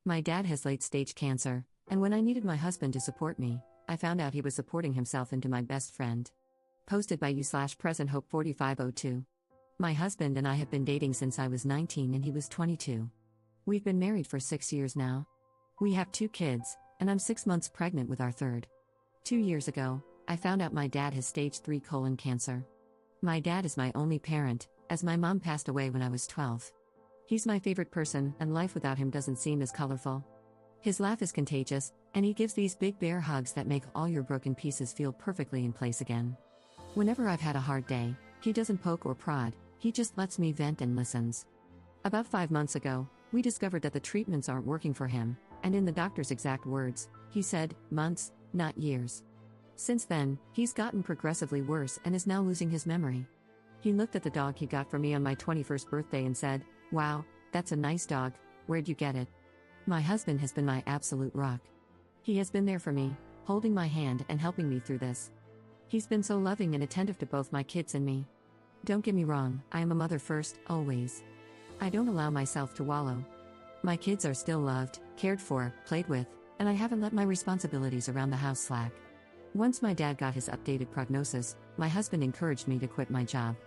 My dad has late-stage cancer, and when I needed my husband to support me, I found out he was supporting himself into my best friend. Posted by you/PresentHope4502. My husband and I have been dating since I was 19 and he was 22. We've been married for 6 years now. We have 2 kids, and I'm 6 months pregnant with our third. 2 years ago, I found out my dad has stage 3 colon cancer. My dad is my only parent, as my mom passed away when I was 12. He's my favorite person, and life without him doesn't seem as colorful. His laugh is contagious, and he gives these big bear hugs that make all your broken pieces feel perfectly in place again. Whenever I've had a hard day, he doesn't poke or prod, he just lets me vent and listens. About 5 months ago, we discovered that the treatments aren't working for him, and in the doctor's exact words, he said, months, not years. Since then, he's gotten progressively worse and is now losing his memory. He looked at the dog he got for me on my 21st birthday and said, "Wow, that's a nice dog, where'd you get it?" My husband has been my absolute rock. He has been there for me, holding my hand and helping me through this. He's been so loving and attentive to both my kids and me. Don't get me wrong, I am a mother first, always. I don't allow myself to wallow. My kids are still loved, cared for, played with, and I haven't let my responsibilities around the house slack. Once my dad got his updated prognosis, my husband encouraged me to quit my job.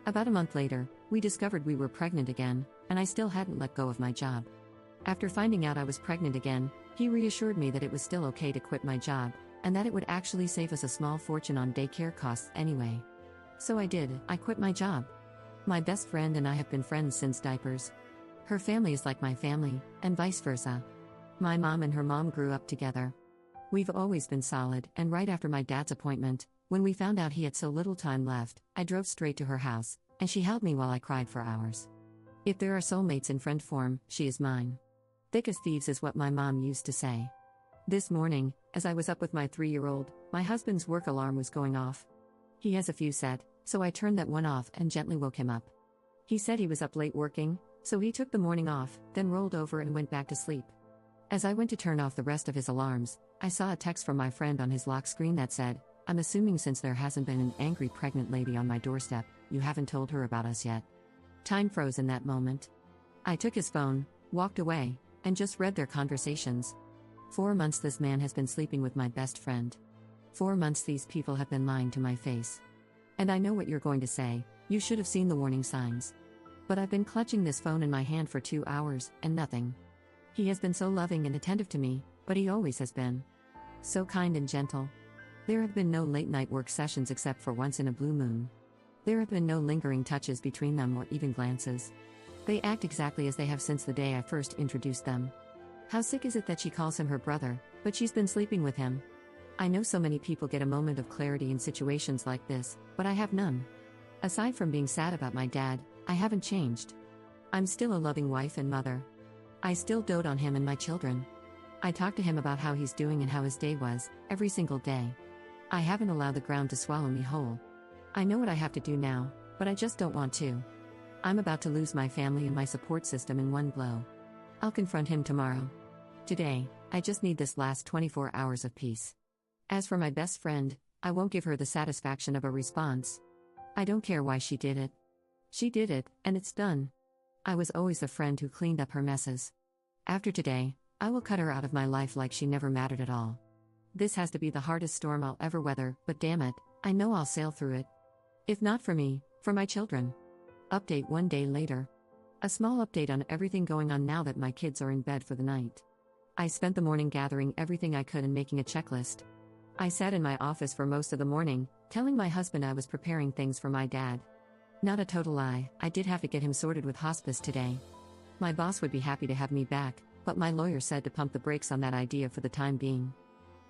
About a month later, we discovered we were pregnant again, and I still hadn't let go of my job. After finding out I was pregnant again, he reassured me that it was still okay to quit my job, and that it would actually save us a small fortune on daycare costs anyway. So I did, I quit my job. My best friend and I have been friends since diapers. Her family is like my family, and vice versa. My mom and her mom grew up together. We've always been solid, and right after my dad's appointment, when we found out he had so little time left, I drove straight to her house, and she held me while I cried for hours. If there are soulmates in friend form, she is mine. Thick as thieves is what my mom used to say. This morning, as I was up with my 3-year-old, my husband's work alarm was going off. He has a few set, so I turned that one off and gently woke him up. He said he was up late working, so he took the morning off, then rolled over and went back to sleep. As I went to turn off the rest of his alarms, I saw a text from my friend on his lock screen that said, "I'm assuming since there hasn't been an angry pregnant lady on my doorstep, you haven't told her about us yet." Time froze in that moment. I took his phone, walked away, and just read their conversations. 4 months this man has been sleeping with my best friend. 4 months these people have been lying to my face. And I know what you're going to say, you should have seen the warning signs. But I've been clutching this phone in my hand for 2 hours, and nothing. He has been so loving and attentive to me, but he always has been. So kind and gentle. There have been no late-night work sessions except for once in a blue moon. There have been no lingering touches between them or even glances. They act exactly as they have since the day I first introduced them. How sick is it that she calls him her brother, but she's been sleeping with him? I know so many people get a moment of clarity in situations like this, but I have none. Aside from being sad about my dad, I haven't changed. I'm still a loving wife and mother. I still dote on him and my children. I talk to him about how he's doing and how his day was, every single day. I haven't allowed the ground to swallow me whole. I know what I have to do now, but I just don't want to. I'm about to lose my family and my support system in one blow. I'll confront him tomorrow. Today, I just need this last 24 hours of peace. As for my best friend, I won't give her the satisfaction of a response. I don't care why she did it. She did it, and it's done. I was always the friend who cleaned up her messes. After today, I will cut her out of my life like she never mattered at all. This has to be the hardest storm I'll ever weather, but damn it, I know I'll sail through it. If not for me, for my children. Update 1 day later. A small update on everything going on now that my kids are in bed for the night. I spent the morning gathering everything I could and making a checklist. I sat in my office for most of the morning, telling my husband I was preparing things for my dad. Not a total lie, I did have to get him sorted with hospice today. My boss would be happy to have me back, but my lawyer said to pump the brakes on that idea for the time being.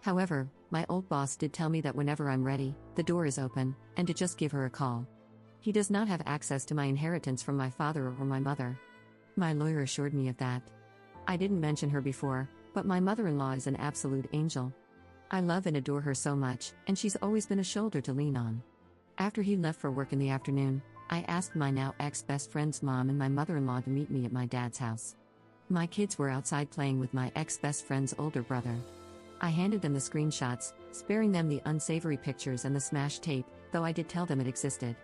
However, my old boss did tell me that whenever I'm ready, the door is open, and to just give her a call. He does not have access to my inheritance from my father or my mother. My lawyer assured me of that. I didn't mention her before, but my mother-in-law is an absolute angel. I love and adore her so much, and she's always been a shoulder to lean on. After he left for work in the afternoon, I asked my now ex-best friend's mom and my mother-in-law to meet me at my dad's house. My kids were outside playing with my ex-best friend's older brother. I handed them the screenshots, sparing them the unsavory pictures and the smashed tape, though I did tell them it existed.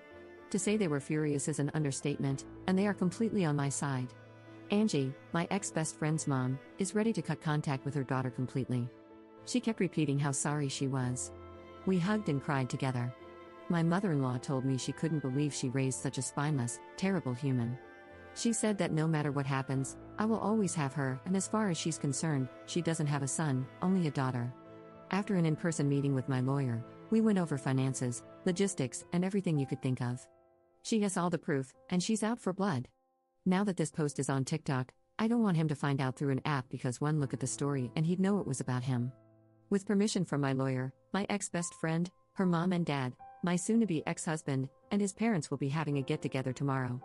To say they were furious is an understatement, and they are completely on my side. Angie, my ex-best friend's mom, is ready to cut contact with her daughter completely. She kept repeating how sorry she was. We hugged and cried together. My mother-in-law told me she couldn't believe she raised such a spineless, terrible human. She said that no matter what happens, I will always have her, and as far as she's concerned, she doesn't have a son, only a daughter. After an in-person meeting with my lawyer, we went over finances, logistics, and everything you could think of. She has all the proof, and she's out for blood. Now that this post is on TikTok, I don't want him to find out through an app because one look at the story and he'd know it was about him. With permission from my lawyer, my ex-best friend, her mom and dad, my soon-to-be ex-husband, and his parents will be having a get-together tomorrow.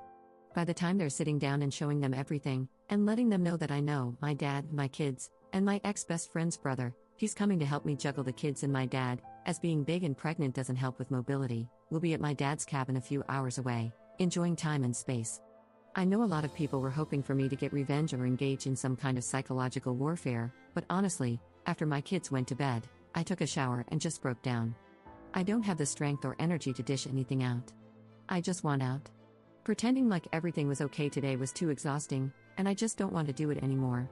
By the time they're sitting down and showing them everything, and letting them know that I know my dad, my kids, and my ex-best friend's brother, he's coming to help me juggle the kids and my dad, as being big and pregnant doesn't help with mobility, we'll be at my dad's cabin a few hours away, enjoying time and space. I know a lot of people were hoping for me to get revenge or engage in some kind of psychological warfare, but honestly, after my kids went to bed, I took a shower and just broke down. I don't have the strength or energy to dish anything out. I just want out. Pretending like everything was okay today was too exhausting, and I just don't want to do it anymore.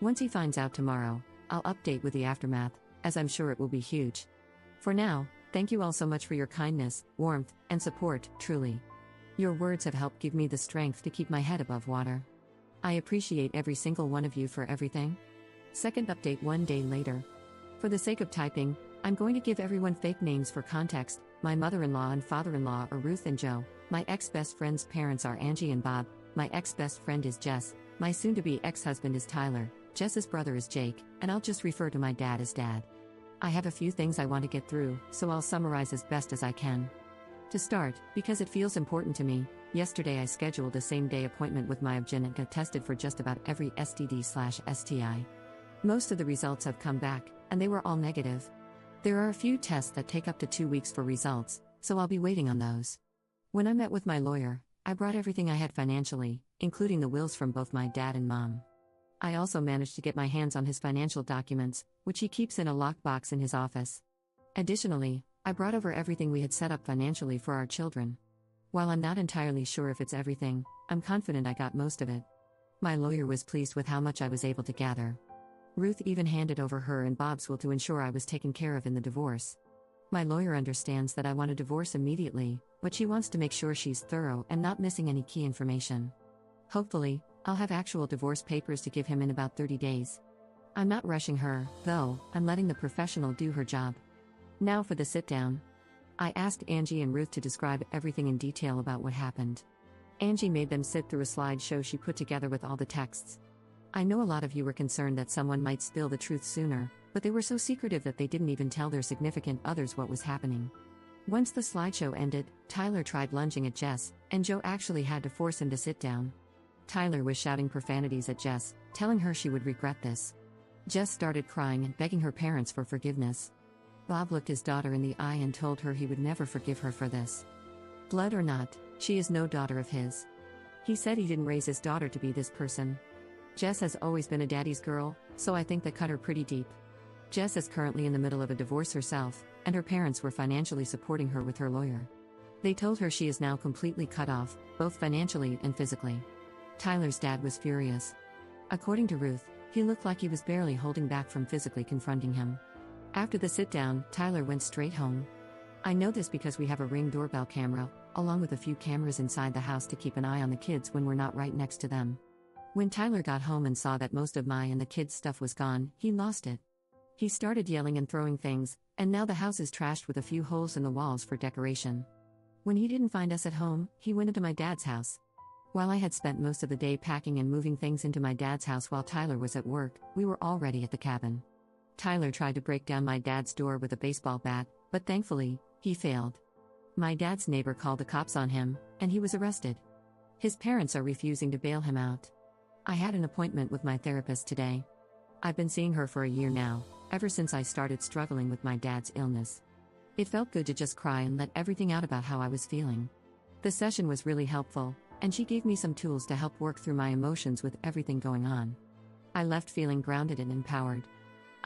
Once he finds out tomorrow, I'll update with the aftermath, as I'm sure it will be huge. For now, thank you all so much for your kindness, warmth, and support, truly. Your words have helped give me the strength to keep my head above water. I appreciate every single one of you for everything. Second update 1 day later. For the sake of typing, I'm going to give everyone fake names for context. My mother-in-law and father-in-law are Ruth and Joe. My ex-best friend's parents are Angie and Bob. My ex-best friend is Jess. My soon-to-be ex-husband is Tyler. Jess's brother is Jake, and I'll just refer to my dad as Dad. I have a few things I want to get through, so I'll summarize as best as I can. To start, because it feels important to me, yesterday I scheduled a same-day appointment with my OB-GYN and got tested for just about every STD/STI. Most of the results have come back, and they were all negative. There are a few tests that take up to 2 weeks for results, so I'll be waiting on those. When I met with my lawyer, I brought everything I had financially, including the wills from both my dad and mom. I also managed to get my hands on his financial documents, which he keeps in a lockbox in his office. Additionally, I brought over everything we had set up financially for our children. While I'm not entirely sure if it's everything, I'm confident I got most of it. My lawyer was pleased with how much I was able to gather. Ruth even handed over her and Bob's will to ensure I was taken care of in the divorce. My lawyer understands that I want a divorce immediately, but she wants to make sure she's thorough and not missing any key information. Hopefully, I'll have actual divorce papers to give him in about 30 days. I'm not rushing her, though, I'm letting the professional do her job. Now for the sit-down. I asked Angie and Ruth to describe everything in detail about what happened. Angie made them sit through a slideshow she put together with all the texts. I know a lot of you were concerned that someone might spill the truth sooner, but they were so secretive that they didn't even tell their significant others what was happening. Once the slideshow ended, Tyler tried lunging at Jess, and Joe actually had to force him to sit down. Tyler was shouting profanities at Jess, telling her she would regret this. Jess started crying and begging her parents for forgiveness. Bob looked his daughter in the eye and told her he would never forgive her for this. Blood or not, she is no daughter of his. He said he didn't raise his daughter to be this person. Jess has always been a daddy's girl, so I think that cut her pretty deep. Jess is currently in the middle of a divorce herself, and her parents were financially supporting her with her lawyer. They told her she is now completely cut off, both financially and physically. Tyler's dad was furious. According to Ruth, he looked like he was barely holding back from physically confronting him. After the sit-down, Tyler went straight home. I know this because we have a Ring doorbell camera, along with a few cameras inside the house to keep an eye on the kids when we're not right next to them. When Tyler got home and saw that most of my and the kids' stuff was gone, he lost it. He started yelling and throwing things, and now the house is trashed with a few holes in the walls for decoration. When he didn't find us at home, he went into my dad's house. While I had spent most of the day packing and moving things into my dad's house while Tyler was at work, we were already at the cabin. Tyler tried to break down my dad's door with a baseball bat, but thankfully, he failed. My dad's neighbor called the cops on him, and he was arrested. His parents are refusing to bail him out. I had an appointment with my therapist today. I've been seeing her for a year now, ever since I started struggling with my dad's illness. It felt good to just cry and let everything out about how I was feeling. The session was really helpful, and she gave me some tools to help work through my emotions with everything going on. I left feeling grounded and empowered.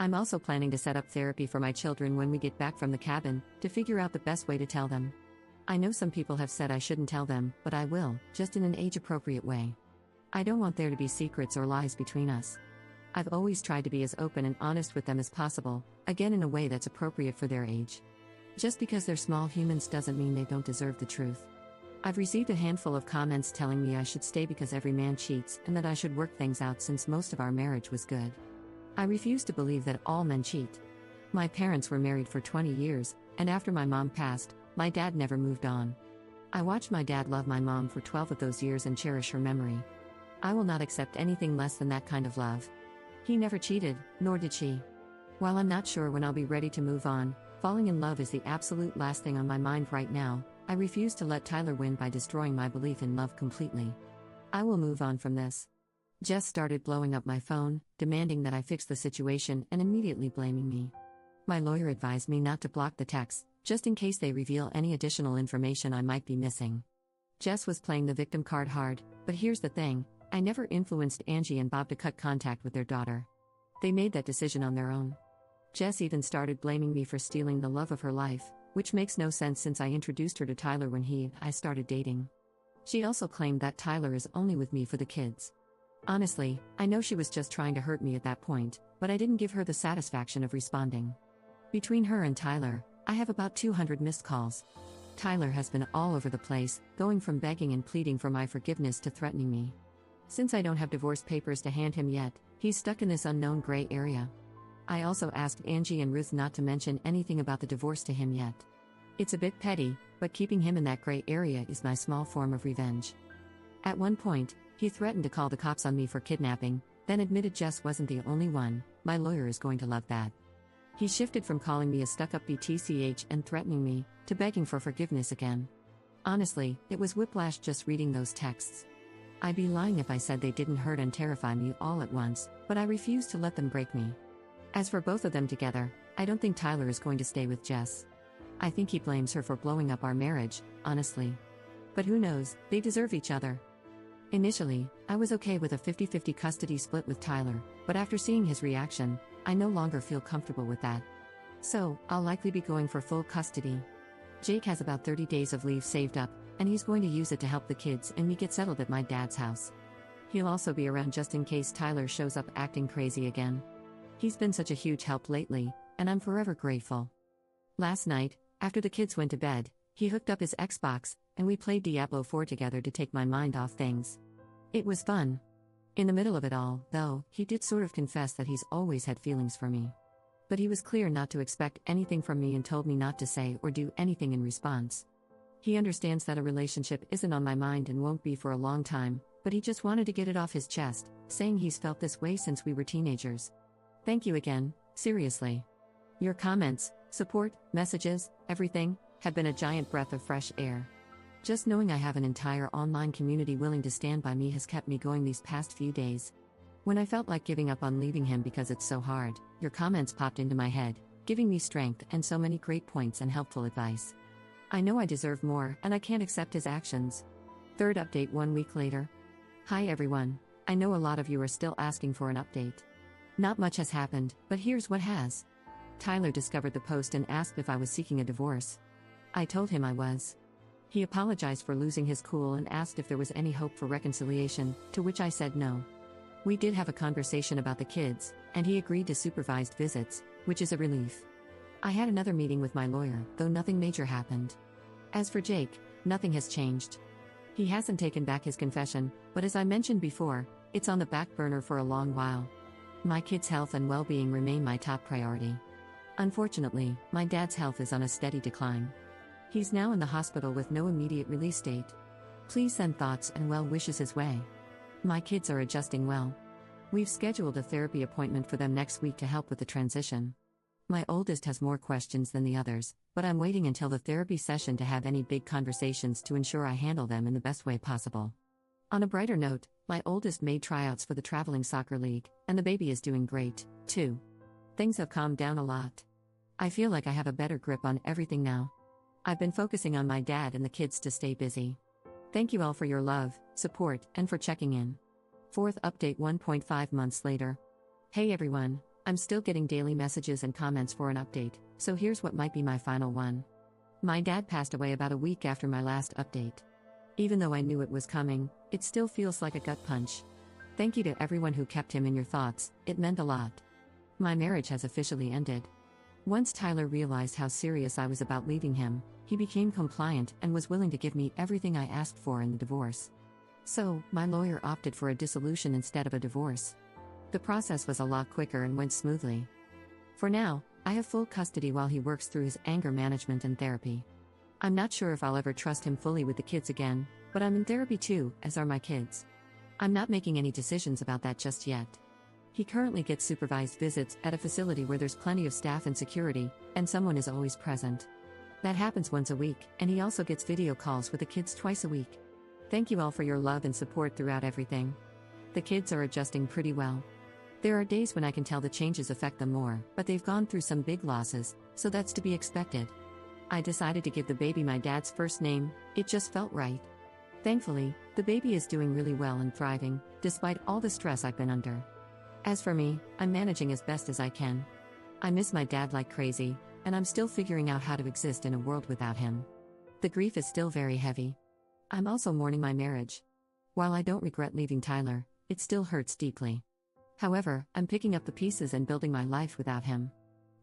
I'm also planning to set up therapy for my children when we get back from the cabin, to figure out the best way to tell them. I know some people have said I shouldn't tell them, but I will, just in an age-appropriate way. I don't want there to be secrets or lies between us. I've always tried to be as open and honest with them as possible, again in a way that's appropriate for their age. Just because they're small humans doesn't mean they don't deserve the truth. I've received a handful of comments telling me I should stay because every man cheats and that I should work things out since most of our marriage was good. I refuse to believe that all men cheat. My parents were married for 20 years, and after my mom passed, my dad never moved on. I watched my dad love my mom for 12 of those years and cherish her memory. I will not accept anything less than that kind of love. He never cheated, nor did she. While I'm not sure when I'll be ready to move on, falling in love is the absolute last thing on my mind right now. I refuse to let Tyler win by destroying my belief in love completely. I will move on from this. Jess started blowing up my phone, demanding that I fix the situation and immediately blaming me. My lawyer advised me not to block the texts, just in case they reveal any additional information I might be missing. Jess was playing the victim card hard, but here's the thing, I never influenced Angie and Bob to cut contact with their daughter. They made that decision on their own. Jess even started blaming me for stealing the love of her life, which makes no sense since I introduced her to Tyler when I started dating. She also claimed that Tyler is only with me for the kids. Honestly, I know she was just trying to hurt me at that point, but I didn't give her the satisfaction of responding. Between her and Tyler, I have about 200 missed calls. Tyler has been all over the place, going from begging and pleading for my forgiveness to threatening me. Since I don't have divorce papers to hand him yet, he's stuck in this unknown gray area. I also asked Angie and Ruth not to mention anything about the divorce to him yet. It's a bit petty, but keeping him in that gray area is my small form of revenge. At one point, he threatened to call the cops on me for kidnapping, then admitted Jess wasn't the only one. My lawyer is going to love that. He shifted from calling me a stuck-up BTCH and threatening me, to begging for forgiveness again. Honestly, it was whiplash just reading those texts. I'd be lying if I said they didn't hurt and terrify me all at once, but I refuse to let them break me. As for both of them together, I don't think Tyler is going to stay with Jess. I think he blames her for blowing up our marriage, honestly. But who knows, they deserve each other. Initially, I was okay with a 50-50 custody split with Tyler, but after seeing his reaction, I no longer feel comfortable with that. So, I'll likely be going for full custody. Jake has about 30 days of leave saved up, and he's going to use it to help the kids and me get settled at my dad's house. He'll also be around just in case Tyler shows up acting crazy again. He's been such a huge help lately, and I'm forever grateful. Last night, after the kids went to bed, he hooked up his Xbox, and we played Diablo 4 together to take my mind off things. It was fun. In the middle of it all, though, he did sort of confess that he's always had feelings for me. But he was clear not to expect anything from me and told me not to say or do anything in response. He understands that a relationship isn't on my mind and won't be for a long time, but he just wanted to get it off his chest, saying he's felt this way since we were teenagers. Thank you again, seriously. Your comments, support, messages, everything, have been a giant breath of fresh air. Just knowing I have an entire online community willing to stand by me has kept me going these past few days. When I felt like giving up on leaving him because it's so hard, your comments popped into my head, giving me strength and so many great points and helpful advice. I know I deserve more, and I can't accept his actions. Third update 1 week later. Hi everyone, I know a lot of you are still asking for an update. Not much has happened, but here's what has. Tyler discovered the post and asked if I was seeking a divorce. I told him I was. He apologized for losing his cool and asked if there was any hope for reconciliation, to which I said no. We did have a conversation about the kids, and he agreed to supervised visits, which is a relief. I had another meeting with my lawyer, though nothing major happened. As for Jake, nothing has changed. He hasn't taken back his confession, but as I mentioned before, it's on the back burner for a long while. My kids' health and well-being remain my top priority. Unfortunately, my dad's health is on a steady decline. He's now in the hospital with no immediate release date. Please send thoughts and well wishes his way. My kids are adjusting well. We've scheduled a therapy appointment for them next week to help with the transition. My oldest has more questions than the others, but I'm waiting until the therapy session to have any big conversations to ensure I handle them in the best way possible. On a brighter note, my oldest made tryouts for the traveling soccer league, and the baby is doing great, too. Things have calmed down a lot. I feel like I have a better grip on everything now. I've been focusing on my dad and the kids to stay busy. Thank you all for your love, support, and for checking in. Fourth update 1.5 months later. Hey everyone, I'm still getting daily messages and comments for an update, so here's what might be my final one. My dad passed away about a week after my last update. Even though I knew it was coming, it still feels like a gut punch. Thank you to everyone who kept him in your thoughts, it meant a lot. My marriage has officially ended. Once Tyler realized how serious I was about leaving him, he became compliant and was willing to give me everything I asked for in the divorce. So, my lawyer opted for a dissolution instead of a divorce. The process was a lot quicker and went smoothly. For now, I have full custody while he works through his anger management and therapy. I'm not sure if I'll ever trust him fully with the kids again, but I'm in therapy too, as are my kids. I'm not making any decisions about that just yet. He currently gets supervised visits at a facility where there's plenty of staff and security, and someone is always present. That happens once a week, and he also gets video calls with the kids twice a week. Thank you all for your love and support throughout everything. The kids are adjusting pretty well. There are days when I can tell the changes affect them more, but they've gone through some big losses, so that's to be expected. I decided to give the baby my dad's first name, it just felt right. Thankfully, the baby is doing really well and thriving, despite all the stress I've been under. As for me, I'm managing as best as I can. I miss my dad like crazy, and I'm still figuring out how to exist in a world without him. The grief is still very heavy. I'm also mourning my marriage. While I don't regret leaving Tyler, it still hurts deeply. However, I'm picking up the pieces and building my life without him.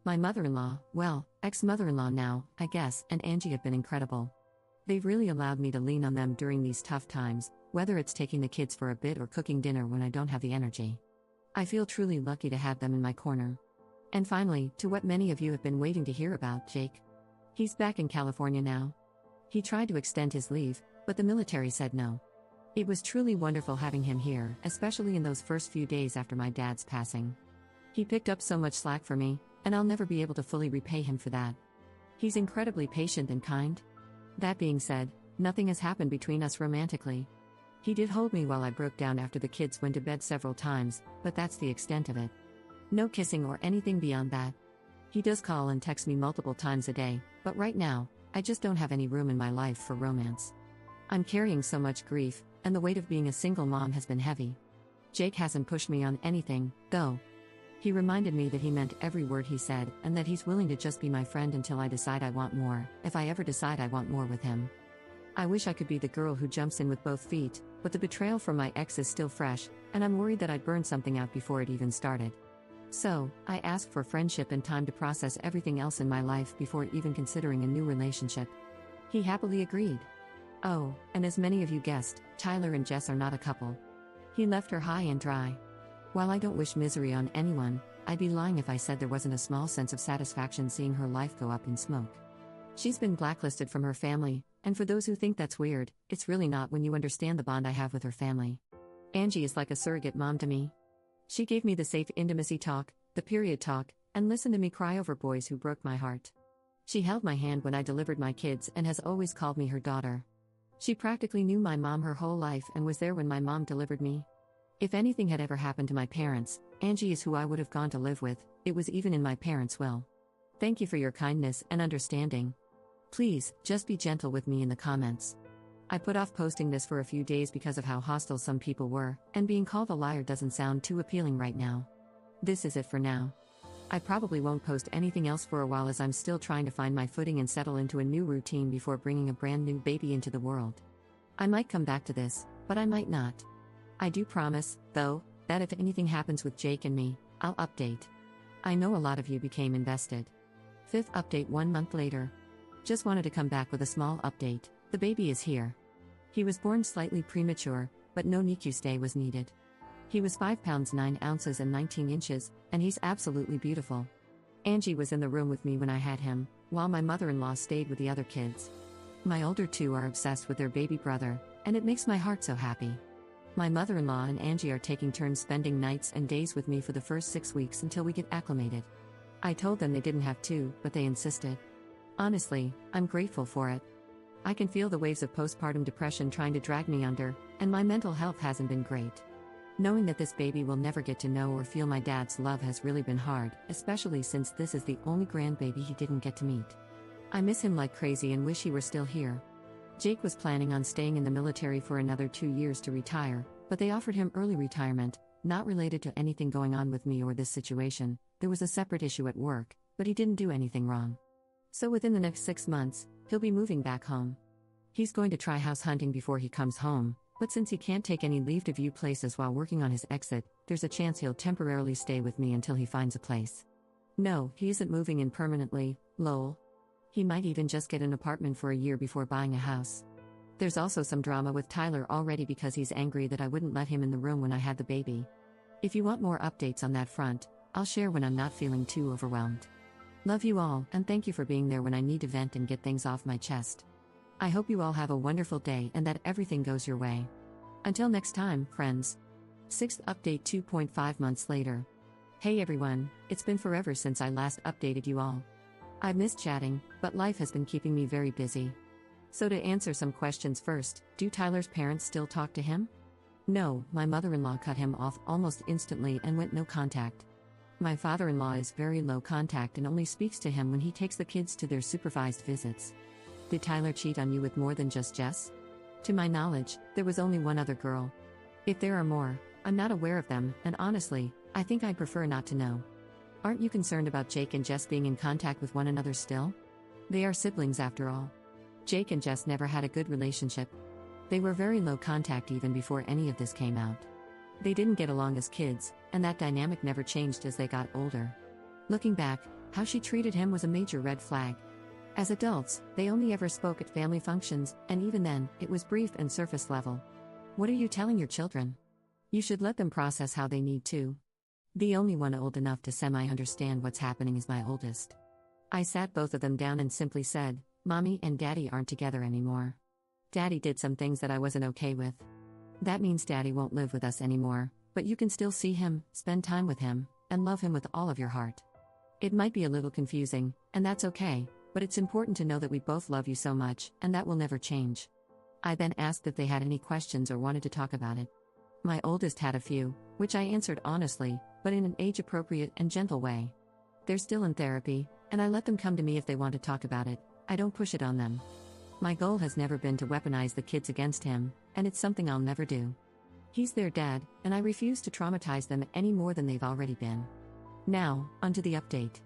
My mother-in-law, well, ex-mother-in-law now, I guess, and Angie have been incredible. They've really allowed me to lean on them during these tough times, whether it's taking the kids for a bit or cooking dinner when I don't have the energy. I feel truly lucky to have them in my corner. And finally, to what many of you have been waiting to hear about, Jake. He's back in California now. He tried to extend his leave, but the military said no. It was truly wonderful having him here, especially in those first few days after my dad's passing. He picked up so much slack for me, and I'll never be able to fully repay him for that. He's incredibly patient and kind. That being said, nothing has happened between us romantically. He did hold me while I broke down after the kids went to bed several times, but that's the extent of it. No kissing or anything beyond that. He does call and text me multiple times a day, but right now, I just don't have any room in my life for romance. I'm carrying so much grief, and the weight of being a single mom has been heavy. Jake hasn't pushed me on anything, though. He reminded me that he meant every word he said, and that he's willing to just be my friend until I decide I want more, if I ever decide I want more with him. I wish I could be the girl who jumps in with both feet, but the betrayal from my ex is still fresh, and I'm worried that I'd burn something out before it even started. So, I asked for friendship and time to process everything else in my life before even considering a new relationship. He happily agreed. Oh, and as many of you guessed, Tyler and Jess are not a couple. He left her high and dry. While I don't wish misery on anyone, I'd be lying if I said there wasn't a small sense of satisfaction seeing her life go up in smoke. She's been blacklisted from her family, and for those who think that's weird, it's really not when you understand the bond I have with her family. Angie is like a surrogate mom to me. She gave me the safe intimacy talk, the period talk, and listened to me cry over boys who broke my heart. She held my hand when I delivered my kids and has always called me her daughter. She practically knew my mom her whole life and was there when my mom delivered me. If anything had ever happened to my parents, Angie is who I would have gone to live with, it was even in my parents' will. Thank you for your kindness and understanding. Please, just be gentle with me in the comments. I put off posting this for a few days because of how hostile some people were, and being called a liar doesn't sound too appealing right now. This is it for now. I probably won't post anything else for a while as I'm still trying to find my footing and settle into a new routine before bringing a brand new baby into the world. I might come back to this, but I might not. I do promise, though, that if anything happens with Jake and me, I'll update. I know a lot of you became invested. 5th update 1 month later. Just wanted to come back with a small update. The baby is here. He was born slightly premature, but no NICU stay was needed. He was 5 pounds 9 ounces and 19 inches, and he's absolutely beautiful. Angie was in the room with me when I had him, while my mother-in-law stayed with the other kids. My older two are obsessed with their baby brother, and it makes my heart so happy. My mother-in-law and Angie are taking turns spending nights and days with me for the first 6 weeks until we get acclimated. I told them they didn't have to, but they insisted. Honestly, I'm grateful for it. I can feel the waves of postpartum depression trying to drag me under, and my mental health hasn't been great. Knowing that this baby will never get to know or feel my dad's love has really been hard, especially since this is the only grandbaby he didn't get to meet. I miss him like crazy and wish he were still here. Jake was planning on staying in the military for another 2 years to retire, but they offered him early retirement, not related to anything going on with me or this situation. There was a separate issue at work, but he didn't do anything wrong. So within the next 6 months, he'll be moving back home. He's going to try house hunting before he comes home, but since he can't take any leave to view places while working on his exit, there's a chance he'll temporarily stay with me until he finds a place. No, he isn't moving in permanently, lol. He might even just get an apartment for a year before buying a house. There's also some drama with Tyler already because he's angry that I wouldn't let him in the room when I had the baby. If you want more updates on that front, I'll share when I'm not feeling too overwhelmed. Love you all, and thank you for being there when I need to vent and get things off my chest. I hope you all have a wonderful day and that everything goes your way. Until next time, friends. 6th update 2.5 months later. Hey everyone, it's been forever since I last updated you all. I've missed chatting, but life has been keeping me very busy. So to answer some questions first, do Tyler's parents still talk to him? No, my mother-in-law cut him off almost instantly and went no contact. My father-in-law is very low contact and only speaks to him when he takes the kids to their supervised visits. Did Tyler cheat on you with more than just Jess? To my knowledge, there was only one other girl. If there are more, I'm not aware of them, and honestly, I think I'd prefer not to know. Aren't you concerned about Jake and Jess being in contact with one another still? They are siblings after all. Jake and Jess never had a good relationship. They were very low contact even before any of this came out. They didn't get along as kids, and that dynamic never changed as they got older. Looking back, how she treated him was a major red flag. As adults, they only ever spoke at family functions, and even then, it was brief and surface level. What are you telling your children? You should let them process how they need to. The only one old enough to semi-understand what's happening is my oldest. I sat both of them down and simply said, Mommy and Daddy aren't together anymore. Daddy did some things that I wasn't okay with. That means Daddy won't live with us anymore, but you can still see him, spend time with him, and love him with all of your heart. It might be a little confusing, and that's okay, but it's important to know that we both love you so much, and that will never change. I then asked if they had any questions or wanted to talk about it. My oldest had a few, which I answered honestly, but in an age-appropriate and gentle way. They're still in therapy, and I let them come to me if they want to talk about it. I don't push it on them. My goal has never been to weaponize the kids against him, and it's something I'll never do. He's their dad, and I refuse to traumatize them any more than they've already been. Now, onto the update.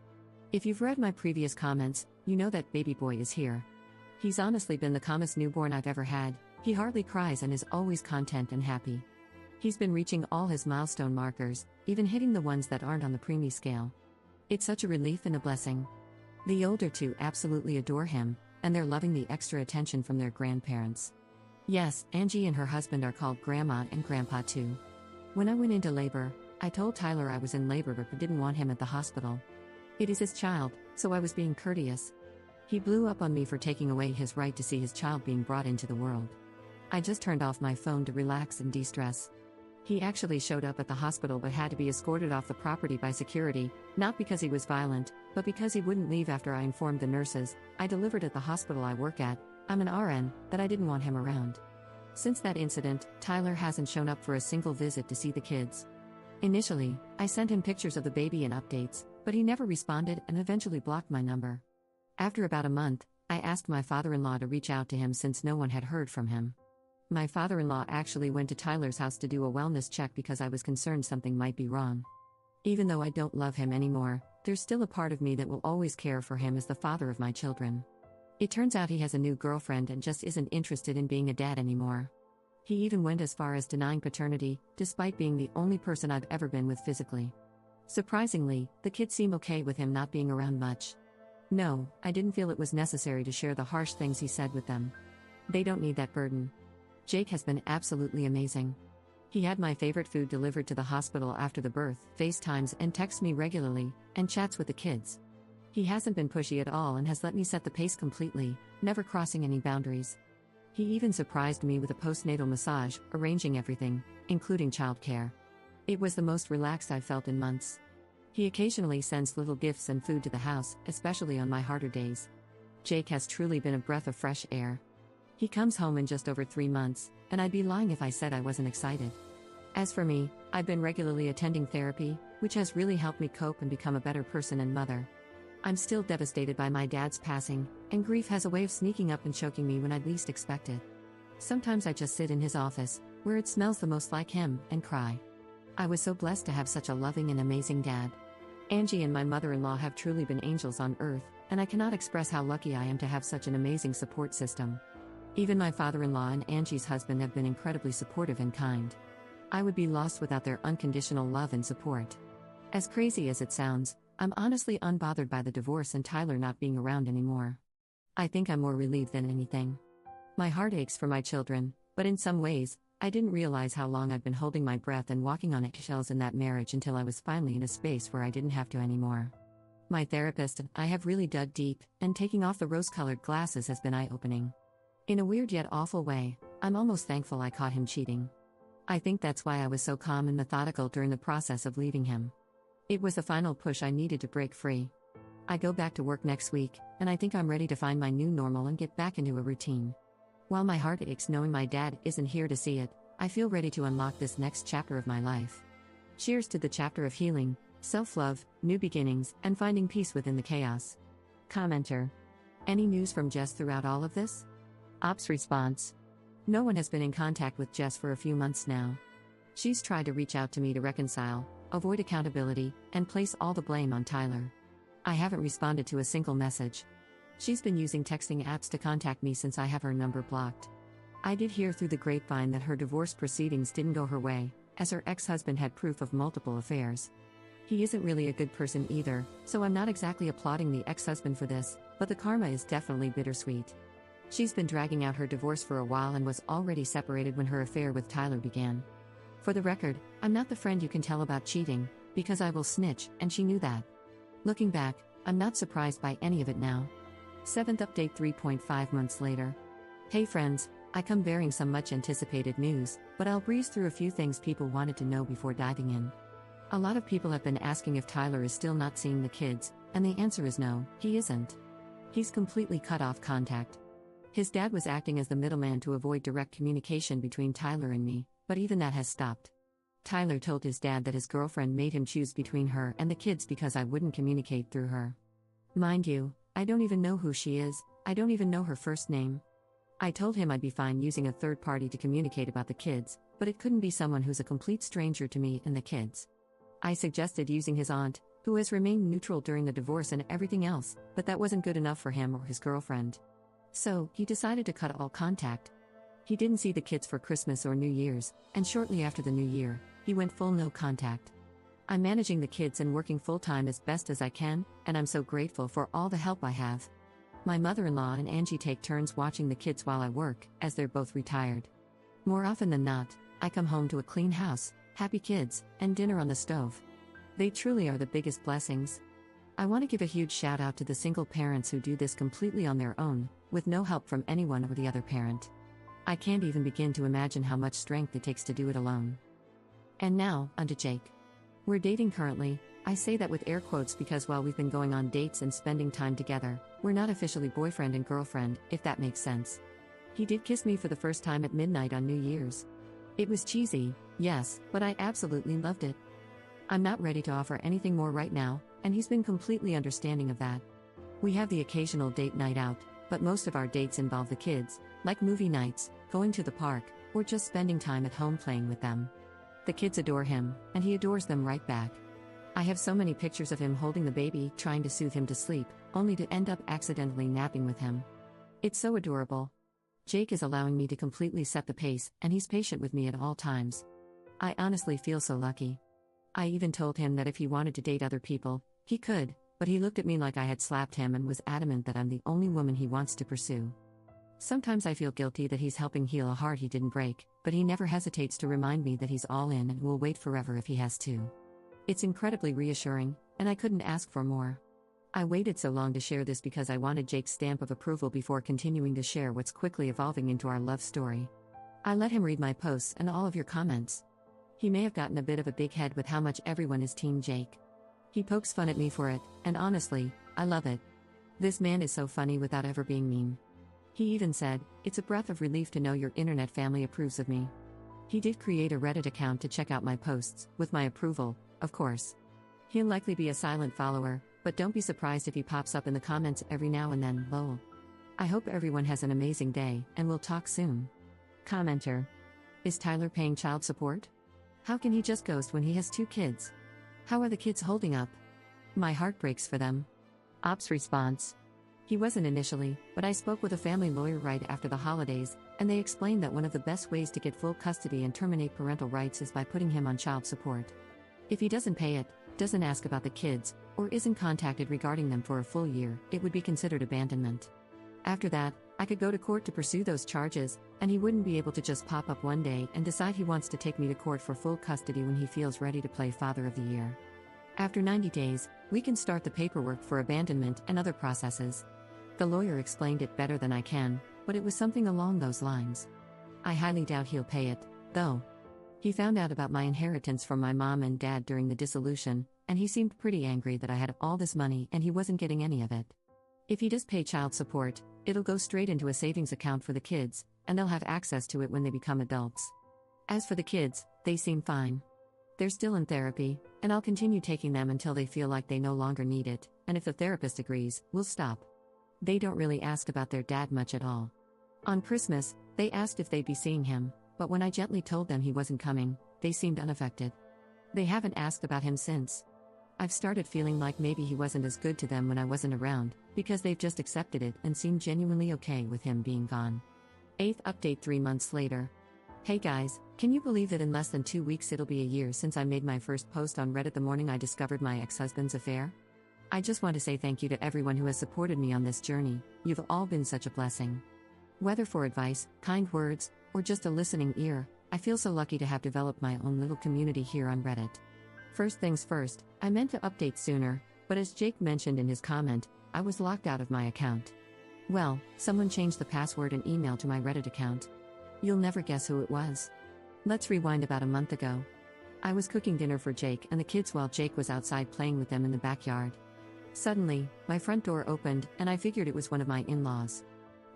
If you've read my previous comments, you know that baby boy is here. He's honestly been the calmest newborn I've ever had. He hardly cries and is always content and happy. He's been reaching all his milestone markers, even hitting the ones that aren't on the preemie scale. It's such a relief and a blessing. The older two absolutely adore him, and they're loving the extra attention from their grandparents. Yes, Angie and her husband are called Grandma and Grandpa too. When I went into labor, I told Tyler I was in labor but didn't want him at the hospital. It is his child, so I was being courteous. He blew up on me for taking away his right to see his child being brought into the world. I just turned off my phone to relax and de-stress. He actually showed up at the hospital but had to be escorted off the property by security, not because he was violent, but because he wouldn't leave after I informed the nurses I delivered at the hospital I work at, I'm an RN, that I didn't want him around. Since that incident, Tyler hasn't shown up for a single visit to see the kids. Initially, I sent him pictures of the baby and updates, but he never responded and eventually blocked my number. After about a month, I asked my father-in-law to reach out to him since no one had heard from him. My father-in-law actually went to Tyler's house to do a wellness check because I was concerned something might be wrong. Even though I don't love him anymore, there's still a part of me that will always care for him as the father of my children. It turns out he has a new girlfriend and just isn't interested in being a dad anymore. He even went as far as denying paternity, despite being the only person I've ever been with physically. Surprisingly, the kids seem okay with him not being around much. No, I didn't feel it was necessary to share the harsh things he said with them. They don't need that burden. Jake has been absolutely amazing. He had my favorite food delivered to the hospital after the birth, FaceTimes and texts me regularly, and chats with the kids. He hasn't been pushy at all and has let me set the pace completely, never crossing any boundaries. He even surprised me with a postnatal massage, arranging everything, including childcare. It was the most relaxed I've felt in months. He occasionally sends little gifts and food to the house, especially on my harder days. Jake has truly been a breath of fresh air. He comes home in just over 3 months, and I'd be lying if I said I wasn't excited. As for me, I've been regularly attending therapy, which has really helped me cope and become a better person and mother. I'm still devastated by my dad's passing, and grief has a way of sneaking up and choking me when I'd least expect it. Sometimes I just sit in his office, where it smells the most like him, and cry. I was so blessed to have such a loving and amazing dad. Angie and my mother-in-law have truly been angels on earth, and I cannot express how lucky I am to have such an amazing support system. Even my father-in-law and Angie's husband have been incredibly supportive and kind. I would be lost without their unconditional love and support. As crazy as it sounds, I'm honestly unbothered by the divorce and Tyler not being around anymore. I think I'm more relieved than anything. My heart aches for my children, but in some ways, I didn't realize how long I'd been holding my breath and walking on eggshells in that marriage until I was finally in a space where I didn't have to anymore. My therapist and I have really dug deep, and taking off the rose-colored glasses has been eye-opening. In a weird yet awful way, I'm almost thankful I caught him cheating. I think that's why I was so calm and methodical during the process of leaving him. It was the final push I needed to break free. I go back to work next week, and I think I'm ready to find my new normal and get back into a routine. While my heart aches knowing my dad isn't here to see it, I feel ready to unlock this next chapter of my life. Cheers to the chapter of healing, self-love, new beginnings, and finding peace within the chaos. Commenter. Any news from Jess throughout all of this? Ops response. No one has been in contact with Jess for a few months now. She's tried to reach out to me to reconcile, avoid accountability, and place all the blame on Tyler. I haven't responded to a single message. She's been using texting apps to contact me since I have her number blocked. I did hear through the grapevine that her divorce proceedings didn't go her way, as her ex-husband had proof of multiple affairs. He isn't really a good person either, so I'm not exactly applauding the ex-husband for this, but the karma is definitely bittersweet. She's been dragging out her divorce for a while and was already separated when her affair with Tyler began. For the record, I'm not the friend you can tell about cheating, because I will snitch, and she knew that. Looking back, I'm not surprised by any of it now. 7th update 3.5 months later. Hey friends, I come bearing some much anticipated news, but I'll breeze through a few things people wanted to know before diving in. A lot of people have been asking if Tyler is still not seeing the kids, and the answer is no, he isn't. He's completely cut off contact. His dad was acting as the middleman to avoid direct communication between Tyler and me, but even that has stopped. Tyler told his dad that his girlfriend made him choose between her and the kids because I wouldn't communicate through her. Mind you, I don't even know who she is, I don't even know her first name. I told him I'd be fine using a third party to communicate about the kids, but it couldn't be someone who's a complete stranger to me and the kids. I suggested using his aunt, who has remained neutral during the divorce and everything else, but that wasn't good enough for him or his girlfriend. So, he decided to cut all contact. He didn't see the kids for Christmas or New Year's, and shortly after the New Year, he went full no contact. I'm managing the kids and working full-time as best as I can, and I'm so grateful for all the help I have. My mother-in-law and Angie take turns watching the kids while I work, as they're both retired. More often than not, I come home to a clean house, happy kids, and dinner on the stove. They truly are the biggest blessings. I want to give a huge shout out to the single parents who do this completely on their own, with no help from anyone or the other parent. I can't even begin to imagine how much strength it takes to do it alone. And now, onto Jake. We're dating currently. I say that with air quotes because while we've been going on dates and spending time together, we're not officially boyfriend and girlfriend, if that makes sense. He did kiss me for the first time at midnight on New Year's. It was cheesy, yes, but I absolutely loved it. I'm not ready to offer anything more right now, and he's been completely understanding of that. We have the occasional date night out, but most of our dates involve the kids, like movie nights, going to the park, or just spending time at home playing with them. The kids adore him, and he adores them right back. I have so many pictures of him holding the baby, trying to soothe him to sleep, only to end up accidentally napping with him. It's so adorable. Jake is allowing me to completely set the pace, and he's patient with me at all times. I honestly feel so lucky. I even told him that if he wanted to date other people, he could, but he looked at me like I had slapped him and was adamant that I'm the only woman he wants to pursue. Sometimes I feel guilty that he's helping heal a heart he didn't break, but he never hesitates to remind me that he's all in and will wait forever if he has to. It's incredibly reassuring, and I couldn't ask for more. I waited so long to share this because I wanted Jake's stamp of approval before continuing to share what's quickly evolving into our love story. I let him read my posts and all of your comments. He may have gotten a bit of a big head with how much everyone is Team Jake. He pokes fun at me for it, and honestly, I love it. This man is so funny without ever being mean. He even said, "It's a breath of relief to know your internet family approves of me." He did create a Reddit account to check out my posts, with my approval, of course. He'll likely be a silent follower, but don't be surprised if he pops up in the comments every now and then, lol. I hope everyone has an amazing day, and we'll talk soon. Commenter. Is Tyler paying child support? How can he just ghost when he has 2 kids? How are the kids holding up? My heart breaks for them. Ops response. He wasn't initially, but I spoke with a family lawyer right after the holidays, and they explained that one of the best ways to get full custody and terminate parental rights is by putting him on child support. If he doesn't pay it, doesn't ask about the kids, or isn't contacted regarding them for a full year, it would be considered abandonment. After that, I could go to court to pursue those charges, and he wouldn't be able to just pop up one day and decide he wants to take me to court for full custody when he feels ready to play Father of the Year. After 90 days, we can start the paperwork for abandonment and other processes. The lawyer explained it better than I can, but it was something along those lines. I highly doubt he'll pay it, though. He found out about my inheritance from my mom and dad during the dissolution, and he seemed pretty angry that I had all this money and he wasn't getting any of it. If he does pay child support, it'll go straight into a savings account for the kids, and they'll have access to it when they become adults. As for the kids, they seem fine. They're still in therapy, and I'll continue taking them until they feel like they no longer need it, and if the therapist agrees, we'll stop. They don't really ask about their dad much at all. On Christmas, they asked if they'd be seeing him, but when I gently told them he wasn't coming, they seemed unaffected. They haven't asked about him since. I've started feeling like maybe he wasn't as good to them when I wasn't around, because they've just accepted it and seemed genuinely okay with him being gone. 8th update 3 months later. Hey guys, can you believe that in less than 2 weeks it'll be a year since I made my first post on Reddit the morning I discovered my ex-husband's affair? I just want to say thank you to everyone who has supported me on this journey. You've all been such a blessing. Whether for advice, kind words, or just a listening ear, I feel so lucky to have developed my own little community here on Reddit. First things first, I meant to update sooner, but as Jake mentioned in his comment, I was locked out of my account. Well, someone changed the password and email to my Reddit account. You'll never guess who it was. Let's rewind about a month ago. I was cooking dinner for Jake and the kids while Jake was outside playing with them in the backyard. Suddenly, my front door opened, and I figured it was one of my in-laws.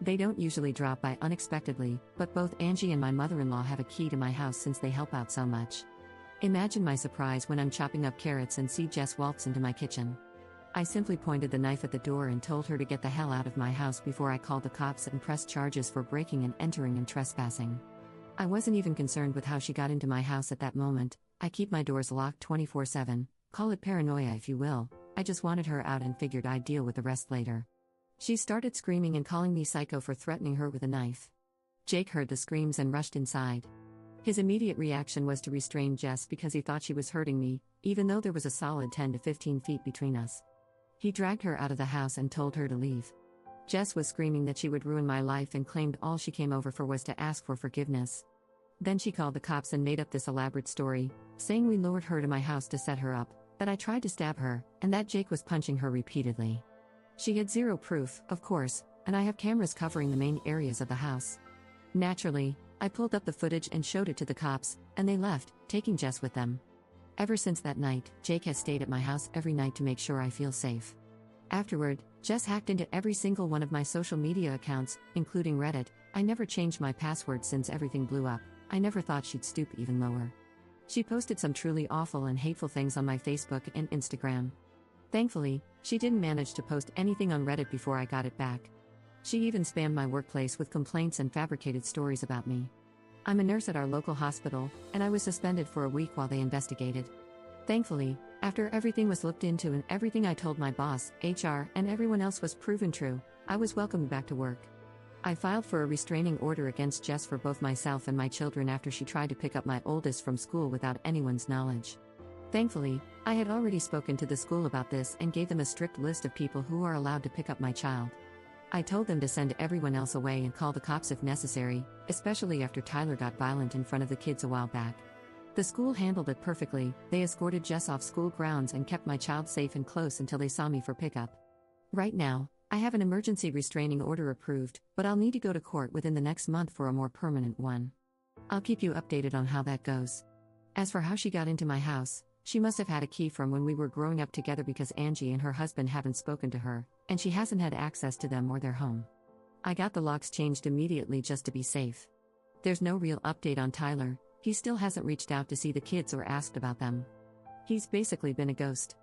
They don't usually drop by unexpectedly, but both Angie and my mother-in-law have a key to my house since they help out so much. Imagine my surprise when I'm chopping up carrots and see Jess waltz into my kitchen. I simply pointed the knife at the door and told her to get the hell out of my house before I called the cops and pressed charges for breaking and entering and trespassing. I wasn't even concerned with how she got into my house at that moment. I keep my doors locked 24/7, call it paranoia if you will. I just wanted her out and figured I'd deal with the rest later. She started screaming and calling me psycho for threatening her with a knife. Jake heard the screams and rushed inside. His immediate reaction was to restrain Jess because he thought she was hurting me, even though there was a solid 10 to 15 feet between us. He dragged her out of the house and told her to leave. Jess was screaming that she would ruin my life and claimed all she came over for was to ask for forgiveness. Then she called the cops and made up this elaborate story, saying we lured her to my house to set her up, that I tried to stab her, and that Jake was punching her repeatedly. She had zero proof, of course, and I have cameras covering the main areas of the house. Naturally, I pulled up the footage and showed it to the cops, and they left, taking Jess with them. Ever since that night, Jake has stayed at my house every night to make sure I feel safe. Afterward, Jess hacked into every single one of my social media accounts, including Reddit. I never changed my password since everything blew up. I never thought she'd stoop even lower. She posted some truly awful and hateful things on my Facebook and Instagram. Thankfully, she didn't manage to post anything on Reddit before I got it back. She even spammed my workplace with complaints and fabricated stories about me. I'm a nurse at our local hospital, and I was suspended for a week while they investigated. Thankfully, after everything was looked into and everything I told my boss, HR, and everyone else was proven true, I was welcomed back to work. I filed for a restraining order against Jess for both myself and my children after she tried to pick up my oldest from school without anyone's knowledge. Thankfully, I had already spoken to the school about this and gave them a strict list of people who are allowed to pick up my child. I told them to send everyone else away and call the cops if necessary, especially after Tyler got violent in front of the kids a while back. The school handled it perfectly. They escorted Jess off school grounds and kept my child safe and close until they saw me for pickup. Right now, I have an emergency restraining order approved, but I'll need to go to court within the next month for a more permanent one. I'll keep you updated on how that goes. As for how she got into my house, she must have had a key from when we were growing up together because Angie and her husband haven't spoken to her, and she hasn't had access to them or their home. I got the locks changed immediately just to be safe. There's no real update on Tyler. He still hasn't reached out to see the kids or asked about them. He's basically been a ghost.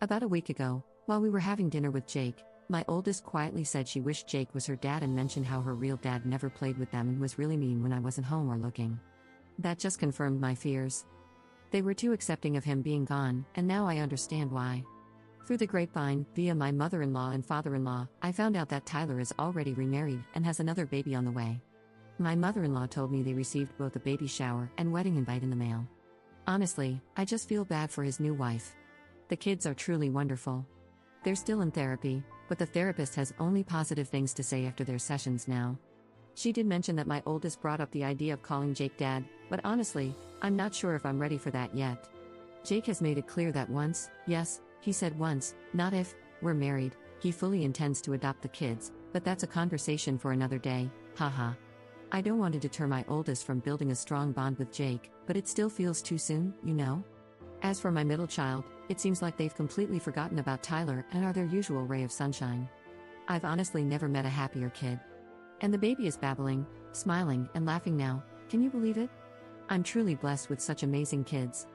About a week ago, while we were having dinner with Jake, my oldest quietly said she wished Jake was her dad and mentioned how her real dad never played with them and was really mean when I wasn't home or looking. That just confirmed my fears. They were too accepting of him being gone, and now I understand why. Through the grapevine, via my mother-in-law and father-in-law, I found out that Tyler is already remarried and has another baby on the way. My mother-in-law told me they received both a baby shower and wedding invite in the mail. Honestly, I just feel bad for his new wife. The kids are truly wonderful. They're still in therapy, but the therapist has only positive things to say after their sessions now. She did mention that my oldest brought up the idea of calling Jake Dad, but honestly, I'm not sure if I'm ready for that yet. Jake has made it clear that once, yes, he said once, not if, we're married, he fully intends to adopt the kids, but that's a conversation for another day, haha. I don't want to deter my oldest from building a strong bond with Jake, but it still feels too soon, you know? As for my middle child, it seems like they've completely forgotten about Tyler and are their usual ray of sunshine. I've honestly never met a happier kid. And the baby is babbling, smiling, and laughing now, can you believe it? I'm truly blessed with such amazing kids.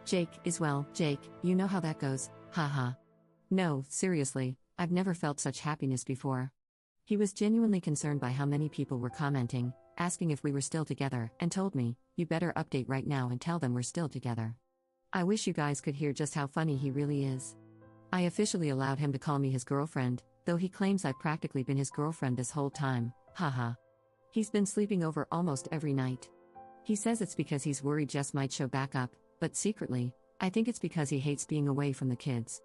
Jake is well, Jake, you know how that goes, haha. No, seriously, I've never felt such happiness before. He was genuinely concerned by how many people were commenting, asking if we were still together, and told me, you better update right now and tell them we're still together. I wish you guys could hear just how funny he really is. I officially allowed him to call me his girlfriend, though he claims I've practically been his girlfriend this whole time, haha. He's been sleeping over almost every night. He says it's because he's worried Jess might show back up, but secretly, I think it's because he hates being away from the kids.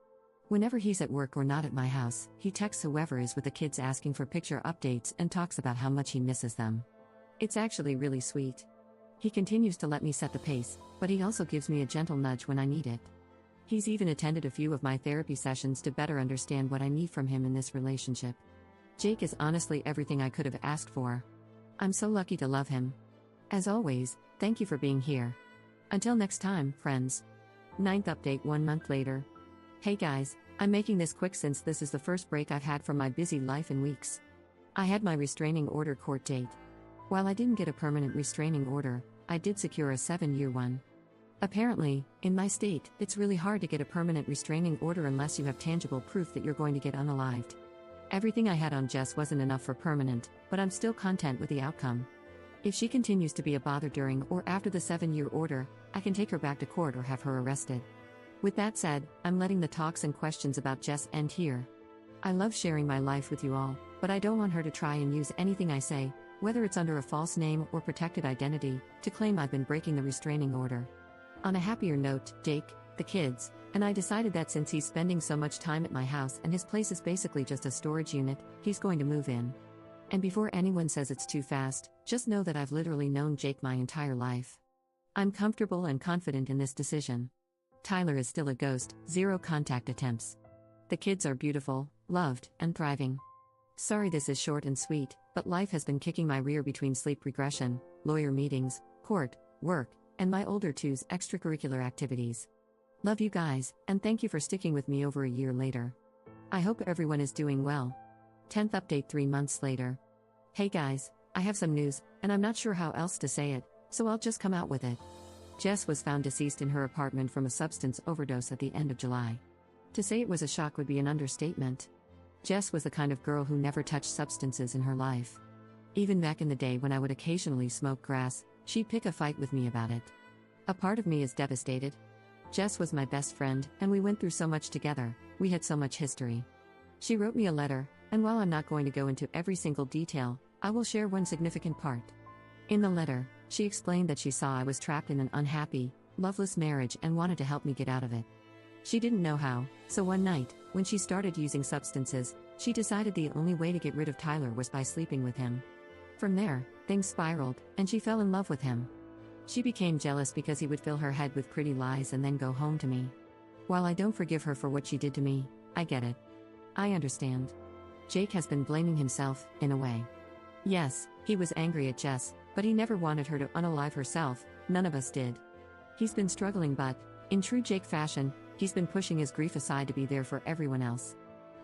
Whenever he's at work or not at my house, he texts whoever is with the kids asking for picture updates and talks about how much he misses them. It's actually really sweet. He continues to let me set the pace, but he also gives me a gentle nudge when I need it. He's even attended a few of my therapy sessions to better understand what I need from him in this relationship. Jake is honestly everything I could have asked for. I'm so lucky to love him. As always, thank you for being here. Until next time, friends. 9th update 1 month later. Hey guys, I'm making this quick since this is the first break I've had from my busy life in weeks. I had my restraining order court date. While I didn't get a permanent restraining order, I did secure a 7-year one. Apparently, in my state, it's really hard to get a permanent restraining order unless you have tangible proof that you're going to get unalived. Everything I had on Jess wasn't enough for permanent, but I'm still content with the outcome. If she continues to be a bother during or after the 7-year order, I can take her back to court or have her arrested. With that said, I'm letting the talks and questions about Jess end here. I love sharing my life with you all, but I don't want her to try and use anything I say, whether it's under a false name or protected identity, to claim I've been breaking the restraining order. On a happier note, Jake, the kids, and I decided that since he's spending so much time at my house and his place is basically just a storage unit, he's going to move in. And before anyone says it's too fast, just know that I've literally known Jake my entire life. I'm comfortable and confident in this decision. Tyler is still a ghost, 0 contact attempts. The kids are beautiful, loved, and thriving. Sorry this is short and sweet, but life has been kicking my rear between sleep regression, lawyer meetings, court, work, and my older two's extracurricular activities. Love you guys, and thank you for sticking with me over a year later. I hope everyone is doing well. 10th update 3 months later. Hey guys, I have some news, and I'm not sure how else to say it, so I'll just come out with it. Jess was found deceased in her apartment from a substance overdose at the end of July. To say it was a shock would be an understatement. Jess was the kind of girl who never touched substances in her life. Even back in the day when I would occasionally smoke grass, she'd pick a fight with me about it. A part of me is devastated. Jess was my best friend, and we went through so much together, we had so much history. She wrote me a letter, and while I'm not going to go into every single detail, I will share one significant part. In the letter, she explained that she saw I was trapped in an unhappy, loveless marriage and wanted to help me get out of it. She didn't know how, so one night, when she started using substances, she decided the only way to get rid of Tyler was by sleeping with him. From there, things spiraled, and she fell in love with him. She became jealous because he would fill her head with pretty lies and then go home to me. While I don't forgive her for what she did to me, I get it. I understand. Jake has been blaming himself, in a way. Yes, he was angry at Jess, but he never wanted her to unalive herself, none of us did. He's been struggling but, in true Jake fashion, he's been pushing his grief aside to be there for everyone else.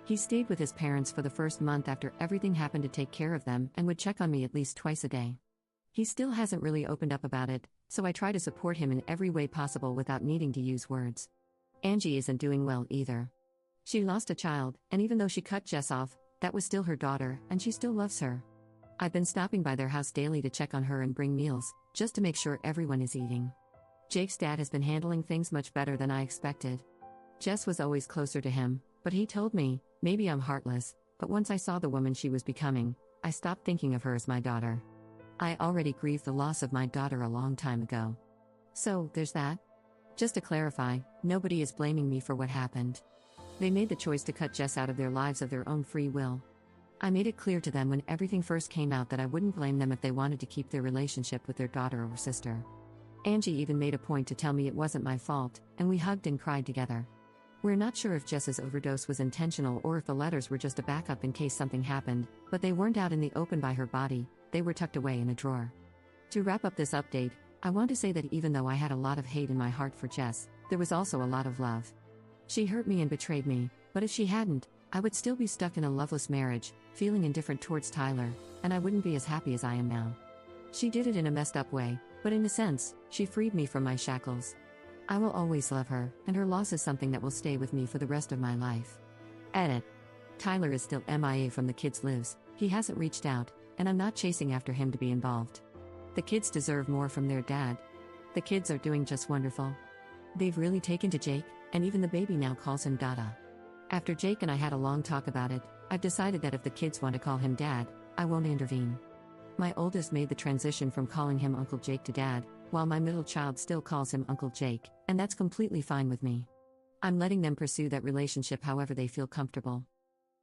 He stayed with his parents for the first month after everything happened to take care of them and would check on me at least twice a day. He still hasn't really opened up about it, so I try to support him in every way possible without needing to use words. Angie isn't doing well either. She lost a child, and even though she cut Jess off, that was still her daughter, and she still loves her. I've been stopping by their house daily to check on her and bring meals, just to make sure everyone is eating. Jake's dad has been handling things much better than I expected. Jess was always closer to him, But he told me, maybe I'm heartless, but once I saw the woman she was becoming, I stopped thinking of her as my daughter. I already grieved the loss of my daughter a long time ago. So, there's that. Just to clarify, nobody is blaming me for what happened. They made the choice to cut Jess out of their lives of their own free will. I made it clear to them when everything first came out that I wouldn't blame them if they wanted to keep their relationship with their daughter or sister. Angie even made a point to tell me it wasn't my fault, and we hugged and cried together. We're not sure if Jess's overdose was intentional or if the letters were just a backup in case something happened, but they weren't out in the open by her body, they were tucked away in a drawer. To wrap up this update, I want to say that even though I had a lot of hate in my heart for Jess, there was also a lot of love. She hurt me and betrayed me, but if she hadn't, I would still be stuck in a loveless marriage, feeling indifferent towards Tyler, and I wouldn't be as happy as I am now. She did it in a messed up way, but in a sense, she freed me from my shackles. I will always love her, and her loss is something that will stay with me for the rest of my life. Edit. Tyler is still MIA from the kids' lives, he hasn't reached out, and I'm not chasing after him to be involved. The kids deserve more from their dad. The kids are doing just wonderful. They've really taken to Jake, and even the baby now calls him Dada. After Jake and I had a long talk about it, I've decided that if the kids want to call him Dad, I won't intervene. My oldest made the transition from calling him Uncle Jake to Dad, while my middle child still calls him Uncle Jake, and that's completely fine with me. I'm letting them pursue that relationship however they feel comfortable.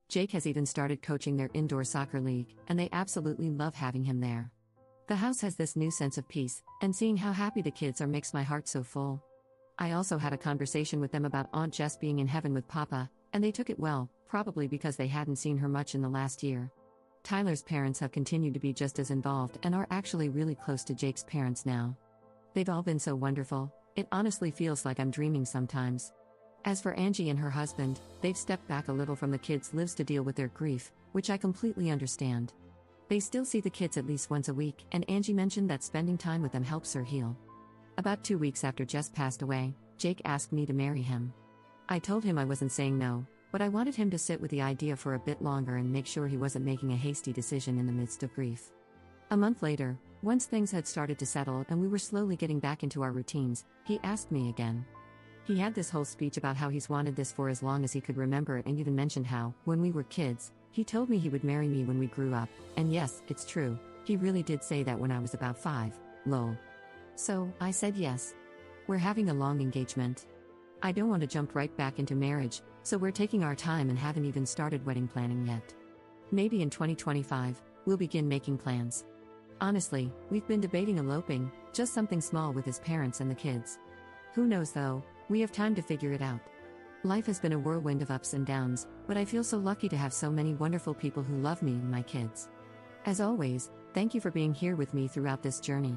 Jake has even started coaching their indoor soccer league, and they absolutely love having him there. The house has this new sense of peace, and seeing how happy the kids are makes my heart so full. I also had a conversation with them about Aunt Jess being in heaven with Papa, and they took it well, probably because they hadn't seen her much in the last year. Tyler's parents have continued to be just as involved and are actually really close to Jake's parents now. They've all been so wonderful, it honestly feels like I'm dreaming sometimes. As for Angie and her husband, they've stepped back a little from the kids' lives to deal with their grief, which I completely understand. They still see the kids at least once a week, and Angie mentioned that spending time with them helps her heal. About 2 weeks after Jess passed away, Jake asked me to marry him. I told him I wasn't saying no, but I wanted him to sit with the idea for a bit longer and make sure he wasn't making a hasty decision in the midst of grief. A month later, once things had started to settle and we were slowly getting back into our routines, he asked me again. He had this whole speech about how he's wanted this for as long as he could remember and even mentioned how, when we were kids, he told me he would marry me when we grew up, and yes, it's true, he really did say that when I was about 5, lol. So, I said yes. We're having a long engagement. I don't want to jump right back into marriage, so we're taking our time and haven't even started wedding planning yet. Maybe in 2025, we'll begin making plans. Honestly, we've been debating eloping, just something small with his parents and the kids. Who knows though, we have time to figure it out. Life has been a whirlwind of ups and downs, but I feel so lucky to have so many wonderful people who love me and my kids. As always, thank you for being here with me throughout this journey.